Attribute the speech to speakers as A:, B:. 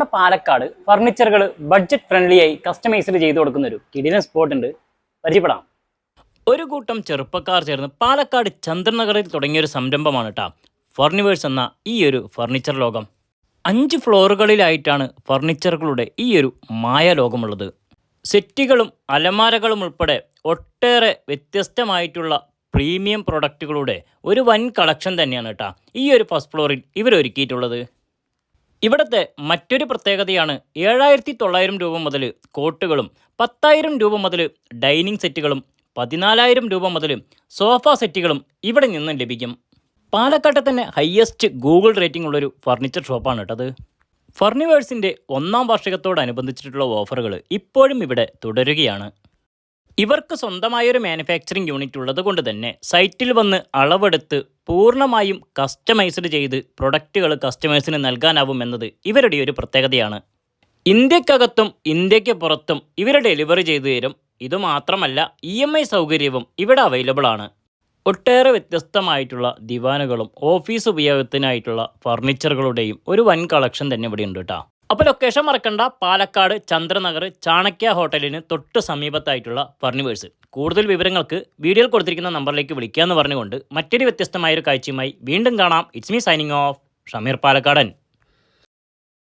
A: നമ്മുടെ പാലക്കാട് ഫർണിച്ചറുകൾ budget friendly ആയി കസ്റ്റമൈസ്ഡ് ചെയ്ത് കൊടുക്കുന്ന ഒരു കിടിലൻ സ്പോട്ട് ഉണ്ട്, പരിചയപ്പെടാം. ഒരു കൂട്ടം ചെറുപ്പക്കാർ ചേർന്ന് പാലക്കാട് ചന്ദ്രനഗറിൽ തുടങ്ങിയൊരു സംരംഭമാണ് കേട്ടോ ഫർണിവേഴ്സ് എന്ന ഈ ഒരു ഫർണിച്ചർ ലോകം. 5 ഫ്ലോറുകളിലായിട്ടാണ് ഫർണിച്ചറുകളുടെ ഈ ഒരു മായ ലോകമുള്ളത്. സെറ്റുകളും അലമാരകളും ഉൾപ്പെടെ ഒട്ടേറെ വ്യത്യസ്തമായിട്ടുള്ള പ്രീമിയം പ്രൊഡക്റ്റുകളുടെ ഒരു വൻ കളക്ഷൻ തന്നെയാണ് കേട്ടോ ഈ ഒരു ഫസ്റ്റ് ഫ്ലോറിൽ ഇവരൊരുക്കിയിട്ടുള്ളത്. ഇവിടുത്തെ മറ്റൊരു പ്രത്യേകതയാണ് 7,900 രൂപ മുതൽ കോട്ടുകളും 10,000 രൂപ മുതൽ ഡൈനിങ് സെറ്റുകളും 14,000 രൂപ മുതൽ സോഫ സെറ്റുകളും ഇവിടെ നിന്നും ലഭിക്കും. പാലക്കാട്ടെ തന്നെ ഹയസ്റ്റ് ഗൂഗിൾ റേറ്റിംഗ് ഉള്ളൊരു ഫർണിച്ചർ ഷോപ്പാണ് കേട്ടത്. ഫർണിവേഴ്സിൻ്റെ 1ാം വാർഷികത്തോടനുബന്ധിച്ചിട്ടുള്ള ഓഫറുകൾ ഇപ്പോഴും ഇവിടെ തുടരുകയാണ്. ഇവർക്ക് സ്വന്തമായൊരു മാനുഫാക്ചറിംഗ് യൂണിറ്റ് ഉള്ളത് കൊണ്ട് തന്നെ സൈറ്റിൽ വന്ന് അളവെടുത്ത് പൂർണ്ണമായും കസ്റ്റമൈസ്ഡ് ചെയ്ത് പ്രൊഡക്റ്റുകൾ കസ്റ്റമേഴ്സിന് നൽകാനാവുമെന്നത് ഇവരുടെ ഒരു പ്രത്യേകതയാണ്. ഇന്ത്യക്കകത്തും ഇന്ത്യക്ക് പുറത്തും ഇവർ ഡെലിവറി ചെയ്തു തരും. ഇതുമാത്രമല്ല EMI സൗകര്യവും ഇവിടെ അവൈലബിൾ ആണ്. ഒട്ടേറെ വ്യത്യസ്തമായിട്ടുള്ള ദിവാനുകളും ഓഫീസ് ഉപയോഗത്തിനായിട്ടുള്ള ഫർണിച്ചറുകളുടെയും ഒരു വൻ കളക്ഷൻ തന്നെ ഇവിടെ ഉണ്ട് കേട്ടോ. അപ്പോൾ ലൊക്കേഷൻ മറക്കണ്ട, പാലക്കാട് ചന്ദ്രനഗർ ചാണക്യ ഹോട്ടലിന് തൊട്ട് സമീപത്തായിട്ടുള്ള ഫർണിവേഴ്സ്. കൂടുതൽ വിവരങ്ങൾക്ക് വീഡിയോയിൽ കൊടുത്തിരിക്കുന്ന നമ്പറിലേക്ക് വിളിക്കുക എന്ന് പറഞ്ഞുകൊണ്ട് മറ്റൊരു വ്യത്യസ്തമായൊരു കാഴ്ചയുമായി വീണ്ടും കാണാം. It's me signing off, Shameer പാലക്കാടൻ.